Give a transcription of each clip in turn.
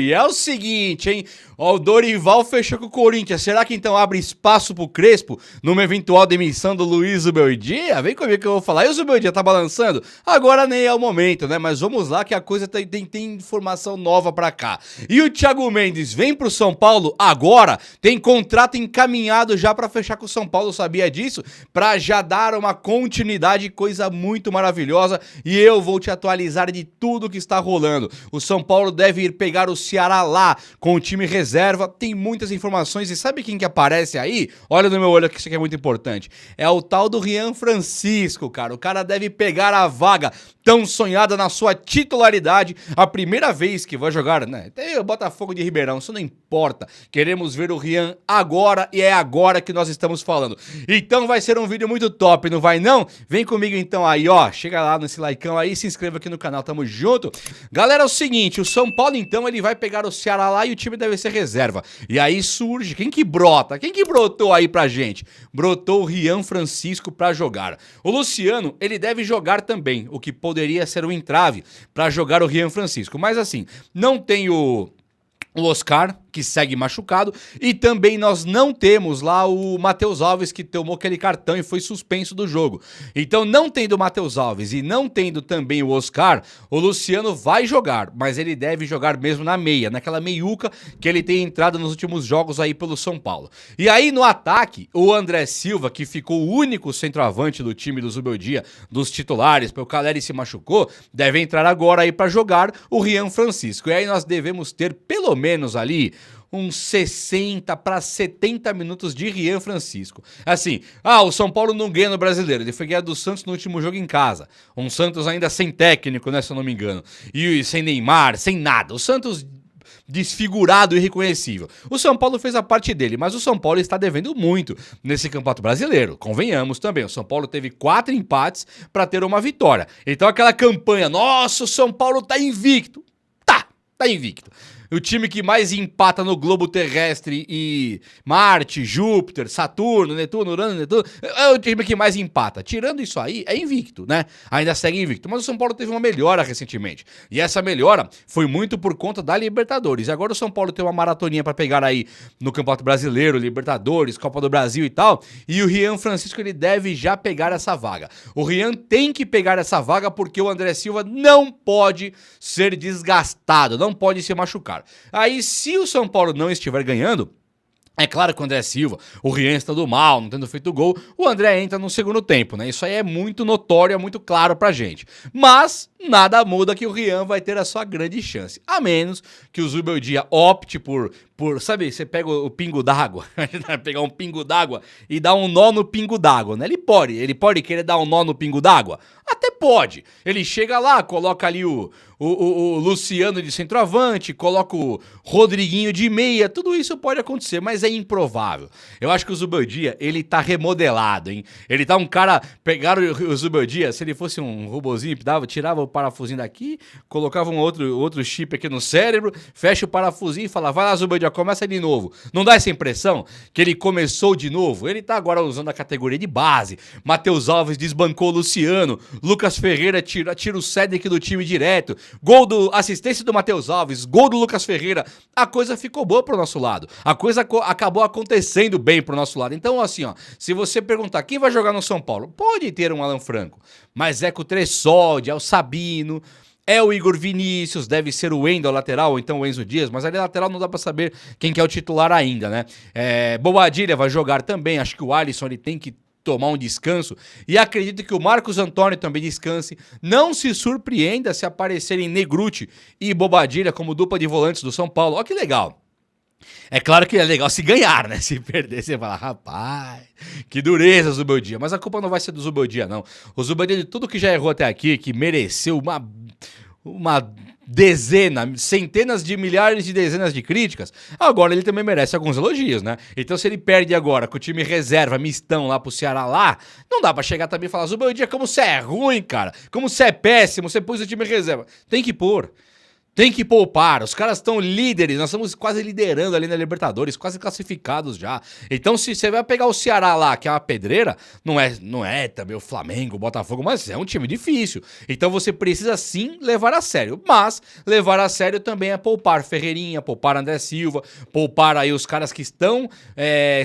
E é o seguinte, hein? Ó, o Dorival fechou com o Corinthians. Será que então abre espaço pro Crespo numa eventual demissão do Luiz Zubeldia? Vem comigo que eu vou falar. E o Zubeldia tá balançando? Agora nem é o momento, né? Mas vamos lá que a coisa tem informação nova pra cá. E o Thiago Mendes vem pro São Paulo agora? Tem contrato encaminhado já pra fechar com o São Paulo, sabia disso? Pra já dar uma continuidade, coisa muito maravilhosa. E eu vou te atualizar de tudo que está rolando. O São Paulo deve ir pegar o Ceará lá com o time reserva, tem muitas informações e sabe quem que aparece aí? Olha no meu olho que isso aqui é muito importante. É o tal do Rian Francisco, cara. O cara deve pegar a vaga tão sonhada na sua titularidade, a primeira vez que vai jogar, né? Tem o Botafogo de Ribeirão, isso não importa. Queremos ver o Rian agora e é agora que nós estamos falando. Então vai ser um vídeo muito top, não vai não? Vem comigo então aí, ó. Chega lá nesse likeão aí, se inscreva aqui no canal, tamo junto. Galera, é o seguinte, o São Paulo então, ele vai pegar o Ceará lá e o time deve ser reserva. E aí surge, quem que brota? Quem que brotou aí pra gente? Brotou o Rian Francisco pra jogar. O Luciano, ele deve jogar também, o que poderia ser um entrave pra jogar o Rian Francisco. Mas assim, não tem o Oscar, que segue machucado, e também nós não temos lá o Matheus Alves, que tomou aquele cartão e foi suspenso do jogo. Então, não tendo o Matheus Alves e não tendo também o Oscar, o Luciano vai jogar, mas ele deve jogar mesmo na meia, naquela meiuca que ele tem entrado nos últimos jogos aí pelo São Paulo. E aí, no ataque, o André Silva, que ficou o único centroavante do time do Zubeldia, dos titulares, porque o Caleri se machucou, deve entrar agora aí para jogar o Rian Francisco. E aí nós devemos ter pelo menos ali uns 60 para 70 minutos de Rian Francisco. Assim, o São Paulo não ganha no Brasileiro, ele foi ganhar do Santos no último jogo em casa. Um Santos ainda sem técnico, né, se eu não me engano. E sem Neymar, sem nada. O Santos desfigurado e irreconhecível. O São Paulo fez a parte dele, mas o São Paulo está devendo muito nesse Campeonato Brasileiro. Convenhamos também, o São Paulo teve 4 empates para ter uma vitória. Então aquela campanha, nossa, o São Paulo tá invicto. Tá invicto. O time que mais empata no globo terrestre e Marte, Júpiter, Saturno, Netuno, Urano, Netuno, é o time que mais empata. Tirando isso aí, é invicto, né? Ainda segue invicto. Mas o São Paulo teve uma melhora recentemente. E essa melhora foi muito por conta da Libertadores. E agora o São Paulo tem uma maratoninha pra pegar aí no Campeonato Brasileiro, Libertadores, Copa do Brasil e tal. E o Rian Francisco, ele deve já pegar essa vaga. O Rian tem que pegar essa vaga porque o André Silva não pode ser desgastado, não pode se machucar. Aí, se o São Paulo não estiver ganhando, é claro que o André Silva, o Rian estando mal, não tendo feito gol, o André entra no segundo tempo, né? Isso aí é muito notório, é muito claro pra gente. Mas nada muda que o Rian vai ter a sua grande chance. A menos que o Zubeldia opte por sabe, você pega o pingo d'água, pegar um pingo d'água e dar um nó no pingo d'água, né? Ele pode querer dar um nó no pingo d'água? Até pode. Ele chega lá, coloca ali o Luciano de centroavante, coloca o Rodriguinho de meia, tudo isso pode acontecer, mas é improvável. Eu acho que o Zubeldia, ele tá remodelado, hein? Ele tá um cara, pegaram o Zubeldia, se ele fosse um robozinho, tirava o parafusinho daqui, colocava um outro chip aqui no cérebro, fecha o parafusinho e fala, vai lá Zubeldia, começa de novo. Não dá essa impressão que ele começou de novo? Ele tá agora usando a categoria de base. Matheus Alves desbancou o Luciano, Lucas Ferreira tira o Cedric do time direto, assistência do Matheus Alves, gol do Lucas Ferreira, a coisa ficou boa pro nosso lado, a coisa acabou acontecendo bem pro nosso lado. Então assim, ó, se você perguntar quem vai jogar no São Paulo, pode ter um Alan Franco, mas é com o Tressódia, é o Sabino, é o Igor Vinícius, deve ser o Wendel lateral, ou então o Enzo Dias, mas ali lateral não dá pra saber quem que é o titular ainda, né? Bobadilha vai jogar também, acho que o Alisson ele tem que tomar um descanso, e acredito que o Marcos Antônio também descanse. Não se surpreenda se aparecerem Negruti e Bobadilha como dupla de volantes do São Paulo. Ó que legal. É claro que é legal se ganhar, né? Se perder, você fala, rapaz, que dureza o Zubeldia. Mas a culpa não vai ser do Zubeldia, não. O Zubeldia, de tudo que já errou até aqui, que mereceu uma centenas de milhares de dezenas de críticas, agora ele também merece alguns elogios, né? Então se ele perde agora com o time reserva, mistão lá pro Ceará lá, não dá pra chegar também e falar, Zubeldia, como você é ruim, cara, como você é péssimo, você pôs o time reserva. Tem que pôr. Tem que poupar, os caras estão líderes, nós estamos quase liderando ali na Libertadores, quase classificados já. Então se você vai pegar o Ceará lá, que é uma pedreira, não é também o Flamengo, o Botafogo, mas é um time difícil. Então você precisa sim levar a sério, mas levar a sério também é poupar Ferreirinha, poupar André Silva, poupar aí os caras que estão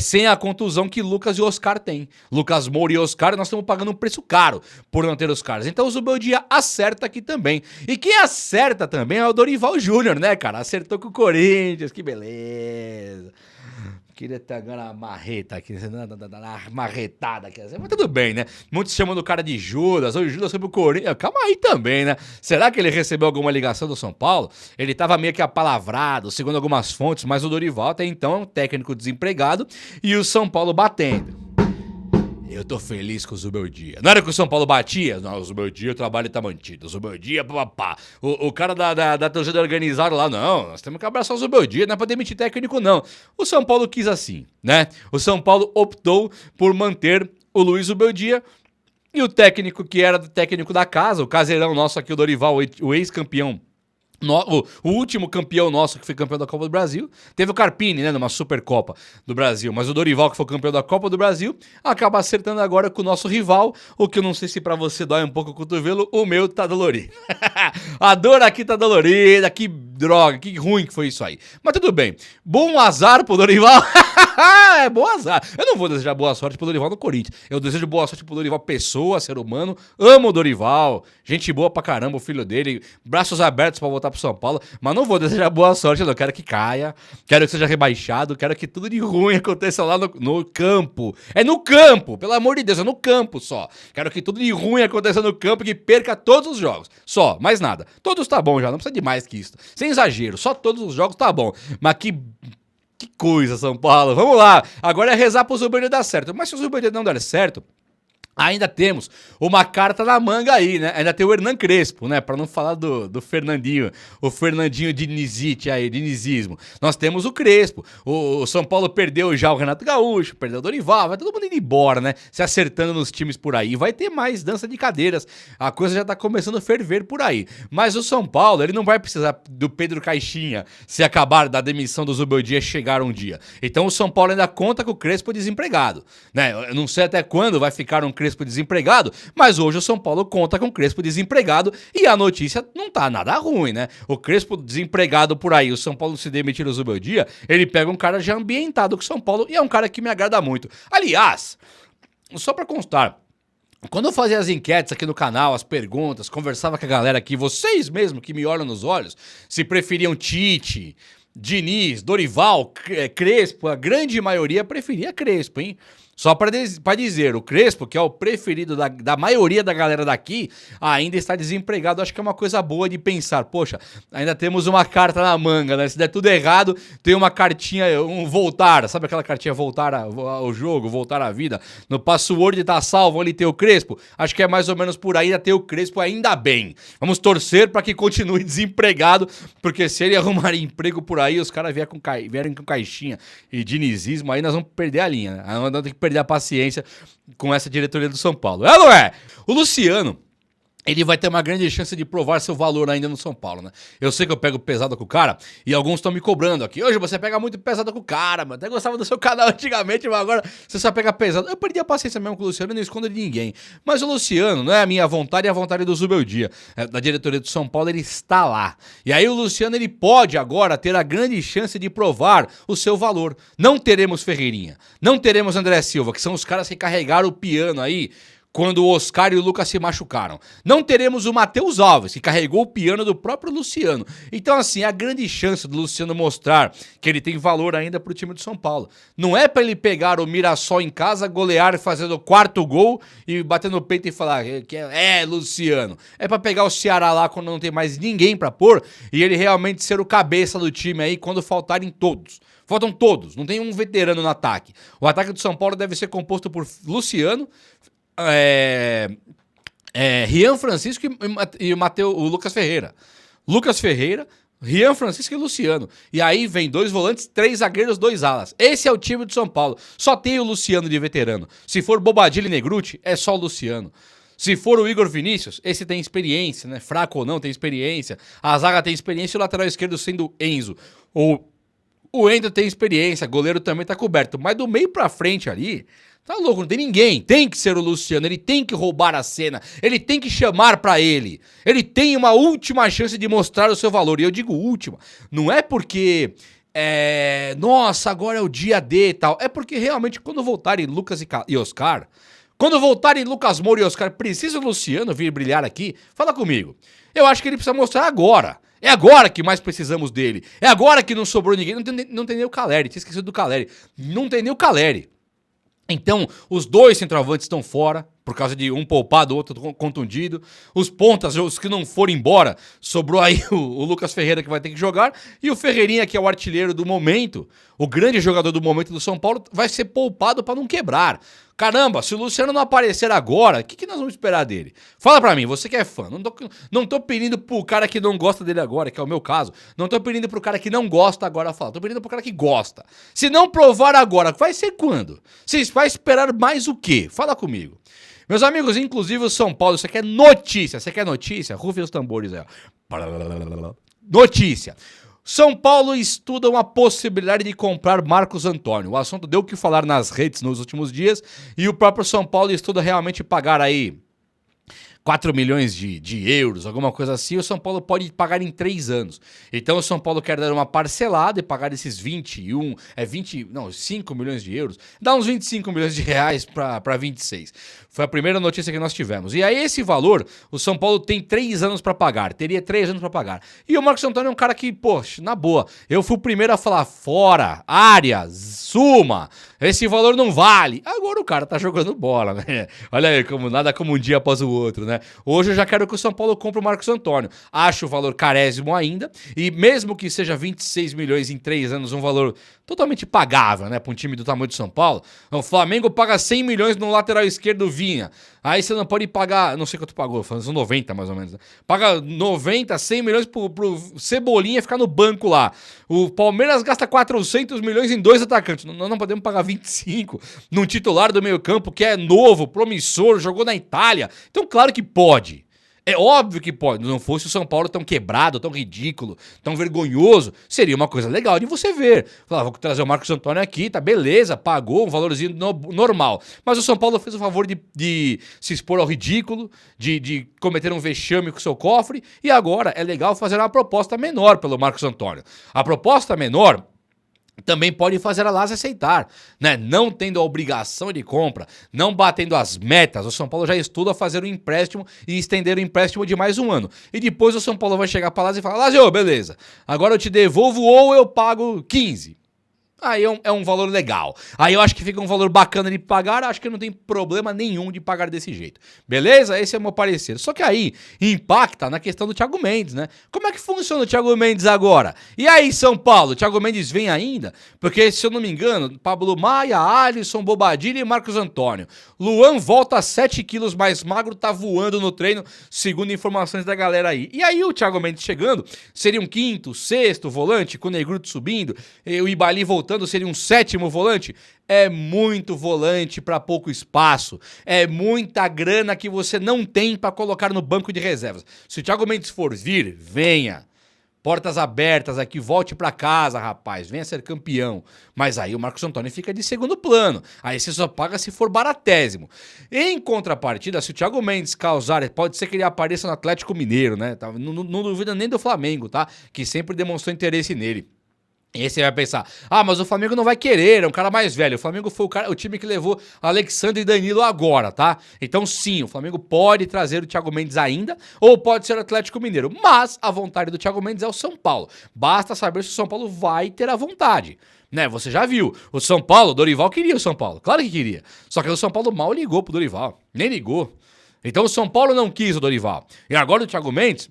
sem a contusão que Lucas e Oscar têm. Lucas Moura e Oscar, nós estamos pagando um preço caro por não ter os caras. Então o Zubeldia acerta aqui também. E quem acerta também é o Dorival Júnior, né, cara? Acertou com o Corinthians, que beleza. Queria ter agora uma marreta aqui, uma marretada aqui, mas tudo bem, né? Muitos chamam do cara de Judas, ou o Judas foi pro Corinthians. Calma aí também, né? Será que ele recebeu alguma ligação do São Paulo? Ele tava meio que apalavrado, segundo algumas fontes, mas o Dorival até então é um técnico desempregado e o São Paulo batendo. Eu tô feliz com o Zubeldia. Não era que o São Paulo batia? Não, o Zubeldia, o trabalho tá mantido. O Zubeldia, papapá. O cara da torcida organizada lá, não, nós temos que abraçar o Zubeldia, não é pra demitir técnico, não. O São Paulo quis assim, né? O São Paulo optou por manter o Luiz Zubeldia e o técnico que era técnico da casa, o caseirão nosso aqui, o Dorival, o ex-campeão. O último campeão nosso, que foi campeão da Copa do Brasil, teve o Carpini, né, numa Supercopa do Brasil, mas o Dorival, que foi campeão da Copa do Brasil, acaba acertando agora com o nosso rival, o que eu não sei se pra você dói um pouco o cotovelo, o meu tá dolorido. A dor aqui tá dolorida, que droga, que ruim que foi isso aí. Mas tudo bem, bom azar pro Dorival. É bom azar. Eu não vou desejar boa sorte pro Dorival no Corinthians, eu desejo boa sorte pro Dorival pessoa, ser humano, amo o Dorival, gente boa pra caramba, o filho dele, braços abertos pra voltar pro São Paulo, mas não vou desejar boa sorte, eu quero que caia, quero que seja rebaixado, quero que tudo de ruim aconteça lá no campo. É no campo, pelo amor de Deus, é no campo só. Quero que tudo de ruim aconteça no campo e que perca todos os jogos. Só, mais nada. Todos tá bom já, não precisa de mais que isso. Sem exagero, só todos os jogos tá bom. Mas que coisa, São Paulo. Vamos lá. Agora é rezar pro Zubeldia dar certo. Mas se o Zubeldia não der certo, ainda temos uma carta na manga aí, né? Ainda tem o Hernan Crespo, né? Pra não falar do Fernandinho, o Fernandinho Dinizite aí, dinizismo. Nós temos o Crespo. O São Paulo perdeu já o Renato Gaúcho, perdeu o Dorival, vai todo mundo indo embora, né? Se acertando nos times por aí. Vai ter mais dança de cadeiras. A coisa já tá começando a ferver por aí. Mas o São Paulo, ele não vai precisar do Pedro Caixinha se acabar da demissão do Zubeldia chegar um dia. Então o São Paulo ainda conta com o Crespo desempregado, né? Eu não sei até quando vai ficar um Crespo desempregado, mas hoje o São Paulo conta com o Crespo desempregado e a notícia não tá nada ruim, né? O Crespo desempregado por aí, o São Paulo se demitir o Zubeldia, ele pega um cara já ambientado com o São Paulo e é um cara que me agrada muito. Aliás, só pra constar, quando eu fazia as enquetes aqui no canal, as perguntas, conversava com a galera aqui, vocês mesmo que me olham nos olhos, se preferiam Tite, Diniz, Dorival, Crespo, a grande maioria preferia Crespo, hein? Só para dizer, o Crespo, que é o preferido da maioria da galera daqui, ainda está desempregado. Acho que é uma coisa boa de pensar. Poxa, ainda temos uma carta na manga, né? Se der tudo errado, tem uma cartinha, um voltar. Sabe aquela cartinha voltar ao jogo, voltar à vida? No password tá salvo ali tem o Crespo. Acho que é mais ou menos por aí, ainda tem o Crespo, ainda bem. Vamos torcer para que continue desempregado, porque se ele arrumar emprego por aí, os caras vierem com caixinha e dinizismo, aí nós vamos perder a linha, né? Nós vamos ter que perder a paciência com essa diretoria do São Paulo. É ou não é? O Luciano, ele vai ter uma grande chance de provar seu valor ainda no São Paulo, né? Eu sei que eu pego pesado com o cara e alguns estão me cobrando aqui. Hoje você pega muito pesado com o cara, mano. Até gostava do seu canal antigamente, mas agora você só pega pesado. Eu perdi a paciência mesmo com o Luciano e não escondo de ninguém. Mas o Luciano, não é a minha vontade, é a vontade do Zubeldia, da diretoria do São Paulo, ele está lá. E aí o Luciano, ele pode agora ter a grande chance de provar o seu valor. Não teremos Ferreirinha, não teremos André Silva, que são os caras que carregaram o piano aí quando o Oscar e o Lucas se machucaram. Não teremos o Matheus Alves, que carregou o piano do próprio Luciano. Então, assim, a grande chance do Luciano mostrar que ele tem valor ainda pro time do São Paulo. Não é pra ele pegar o Mirassol em casa, golear, fazendo o quarto gol e bater no peito e falar que Luciano. É pra pegar o Ceará lá quando não tem mais ninguém pra pôr e ele realmente ser o cabeça do time aí quando faltarem todos. Faltam todos, não tem um veterano no ataque. O ataque do São Paulo deve ser composto por Luciano, Rian Francisco e o Lucas Ferreira. Lucas Ferreira, Rian Francisco e Luciano. E aí vem 2 volantes, 3 zagueiros, 2 alas. Esse é o time do São Paulo. Só tem o Luciano de veterano. Se for Bobadilla e Negruti, é só o Luciano. Se for o Igor Vinícius, esse tem experiência, né? Fraco ou não, tem experiência. A zaga tem experiência e o lateral esquerdo sendo Enzo. Ou o Endo tem experiência, goleiro também tá coberto. Mas do meio pra frente ali, tá louco, não tem ninguém. Tem que ser o Luciano, ele tem que roubar a cena. Ele tem que chamar pra ele. Ele tem uma última chance de mostrar o seu valor. E eu digo última, não é porque... nossa, agora é o dia D e tal. É porque realmente quando voltarem Lucas e Oscar... Quando voltarem Lucas Moura e Oscar, precisa o Luciano vir brilhar aqui? Fala comigo. Eu acho que ele precisa mostrar agora. É agora que mais precisamos dele. É agora que não sobrou ninguém. Não tem nem o Caleri. Tinha esquecido do Caleri. Não tem nem o Caleri. Então, os dois centroavantes estão fora, por causa de um poupado, outro contundido. Os pontas, os que não foram embora, sobrou aí o Lucas Ferreira que vai ter que jogar. E o Ferreirinha, que é o artilheiro do momento, o grande jogador do momento do São Paulo, vai ser poupado para não quebrar. Caramba, se o Luciano não aparecer agora, o que nós vamos esperar dele? Fala pra mim, você que é fã. Não tô pedindo pro cara que não gosta dele agora, que é o meu caso. Não tô pedindo pro cara que não gosta agora falar. Tô pedindo pro cara que gosta. Se não provar agora, vai ser quando? Vocês vai esperar mais o quê? Fala comigo. Meus amigos, inclusive o São Paulo, você quer notícia? Você quer notícia? Rufem os tambores aí, ó. Notícia. São Paulo estuda uma possibilidade de comprar Marcos Antônio. O assunto deu o que falar nas redes nos últimos dias e o próprio São Paulo estuda realmente pagar aí 4 milhões de euros, alguma coisa assim, o São Paulo pode pagar em 3 anos. Então o São Paulo quer dar uma parcelada e pagar esses 5 milhões de euros, dá uns 25 milhões de reais para 26. Foi a primeira notícia que nós tivemos. E aí esse valor, o São Paulo tem 3 anos para pagar, teria 3 anos para pagar. E o Marcos Antônio é um cara que, poxa, na boa, eu fui o primeiro a falar fora, área, suma, esse valor não vale. Agora o cara tá jogando bola, né? Olha aí, nada como um dia após o outro, né? Hoje eu já quero que o São Paulo compre o Marcos Antônio. Acho o valor carésimo ainda, e mesmo que seja 26 milhões em 3 anos, um valor totalmente pagável, né, para um time do tamanho do São Paulo. O Flamengo paga 100 milhões no lateral esquerdo Vinha. Aí você não pode pagar, não sei quanto pagou, falando 90 mais ou menos, né? Paga 90, 100 milhões pro Cebolinha ficar no banco lá. O Palmeiras gasta 400 milhões em 2 atacantes. Nós não podemos pagar 25 num titular do meio-campo que é novo, promissor, jogou na Itália. Então, claro que pode. É óbvio que pode. Não fosse o São Paulo tão quebrado, tão ridículo, tão vergonhoso, seria uma coisa legal de você ver. Falar, vou trazer o Marcos Antônio aqui, tá beleza, pagou um valorzinho normal. Mas o São Paulo fez o favor de se expor ao ridículo, de cometer um vexame com o seu cofre, e agora é legal fazer uma proposta menor pelo Marcos Antônio. A proposta menor também pode fazer a Lazio aceitar, né? Não tendo a obrigação de compra, não batendo as metas, o São Paulo já estuda fazer um empréstimo e estender o empréstimo de mais um ano. E depois o São Paulo vai chegar para a Lazio e falar, Lazio, beleza, agora eu te devolvo ou eu pago 15. Aí é um valor legal. Aí eu acho que fica um valor bacana de pagar, acho que não tem problema nenhum de pagar desse jeito. Beleza? Esse é o meu parecer. Só que aí impacta na questão do Thiago Mendes, né? Como é que funciona o Thiago Mendes agora? E aí, São Paulo, o Thiago Mendes vem ainda? Porque, se eu não me engano, Pablo Maia, Alisson, Bobadilha e Marcos Antônio. Luan volta a 7 quilos mais magro, tá voando no treino, segundo informações da galera aí. E aí o Thiago Mendes chegando, seria um quinto, sexto volante, com o Negruto subindo, e o Ibali voltando, seria um sétimo volante? É muito volante para pouco espaço. É muita grana que você não tem para colocar no banco de reservas. Se o Thiago Mendes for vir, venha. Portas abertas aqui, volte para casa, rapaz. Venha ser campeão. Mas aí o Marcos Antônio fica de segundo plano. Aí você só paga se for baratésimo. Em contrapartida, se o Thiago Mendes causar, pode ser que ele apareça no Atlético Mineiro, né? Não duvida nem do Flamengo, tá? Que sempre demonstrou interesse nele. E aí você vai pensar, mas o Flamengo não vai querer, é um cara mais velho. O Flamengo foi o time que levou Alexandre e Danilo agora, tá? Então sim, o Flamengo pode trazer o Thiago Mendes ainda, ou pode ser o Atlético Mineiro. Mas a vontade do Thiago Mendes é o São Paulo. Basta saber se o São Paulo vai ter a vontade. Né, você já viu, o São Paulo, o Dorival queria o São Paulo, claro que queria. Só que o São Paulo mal ligou pro Dorival, nem ligou. Então o São Paulo não quis o Dorival. E agora o Thiago Mendes,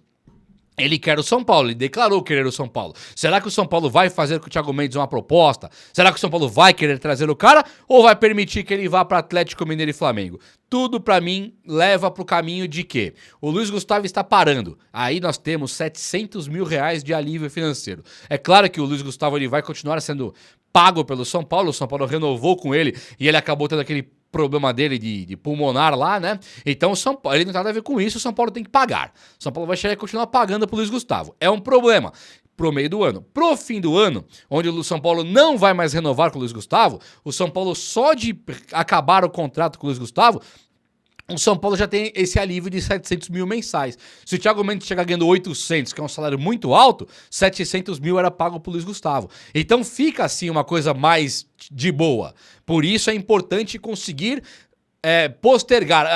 ele quer o São Paulo, ele declarou querer o São Paulo. Será que o São Paulo vai fazer com o Thiago Mendes uma proposta? Será que o São Paulo vai querer trazer o cara ou vai permitir que ele vá para Atlético Mineiro e Flamengo? Tudo pra mim leva pro caminho de que o Luiz Gustavo está parando. Aí nós temos 700 mil reais de alívio financeiro. É claro que o Luiz Gustavo ele vai continuar sendo pago pelo São Paulo. O São Paulo renovou com ele e ele acabou tendo aquele problema dele de pulmonar lá, né? Então o São Paulo, ele não tem nada a ver com isso, o São Paulo tem que pagar. O São Paulo vai chegar e continuar pagando pro Luiz Gustavo. É um problema pro meio do ano. Pro fim do ano, onde o São Paulo não vai mais renovar com o Luiz Gustavo, o São Paulo só de acabar o contrato com o Luiz Gustavo, o São Paulo já tem esse alívio de 700 mil mensais. Se o Thiago Mendes chegar ganhando 800, que é um salário muito alto, 700 mil era pago pro Luiz Gustavo. Então fica assim uma coisa mais de boa. Por isso é importante conseguir postergar,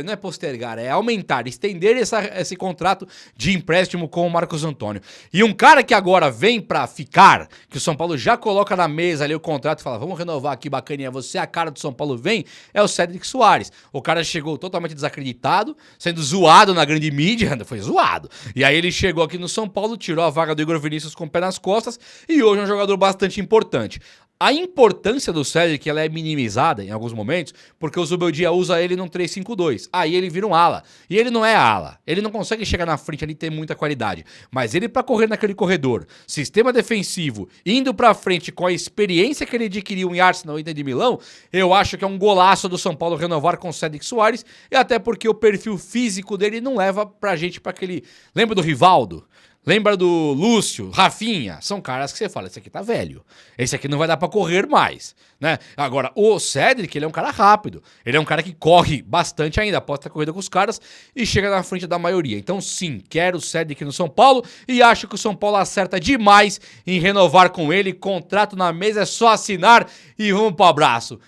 não é postergar, é aumentar, estender esse contrato de empréstimo com o Marcos Antônio. E um cara que agora vem pra ficar, que o São Paulo já coloca na mesa ali o contrato e fala, vamos renovar aqui, bacaninha, você é a cara do São Paulo, vem, é o Cédric Soares. O cara chegou totalmente desacreditado, sendo zoado na grande mídia, foi zoado. E aí ele chegou aqui no São Paulo, tirou a vaga do Igor Vinícius com o pé nas costas e hoje é um jogador bastante importante. A importância do Cédric, ela é minimizada em alguns momentos, porque o Zubeldia usa ele num 3-5-2. Aí ele vira um ala. E ele não é ala. Ele não consegue chegar na frente ali e ter muita qualidade. Mas ele, pra correr naquele corredor, sistema defensivo, indo pra frente com a experiência que ele adquiriu em Arsenal e Inter de Milão, eu acho que é um golaço do São Paulo renovar com o Cédric Soares, e até porque o perfil físico dele não leva pra gente pra aquele... Lembra do Rivaldo? Lembra do Lúcio, Rafinha? São caras que você fala, esse aqui tá velho. Esse aqui não vai dar pra correr mais, né? Agora, o Cédric, ele é um cara rápido. Ele é um cara que corre bastante ainda, aposta a corrida com os caras e chega na frente da maioria. Então, sim, quero o Cédric no São Paulo e acho que o São Paulo acerta demais em renovar com ele. Contrato na mesa, é só assinar e vamos pro abraço.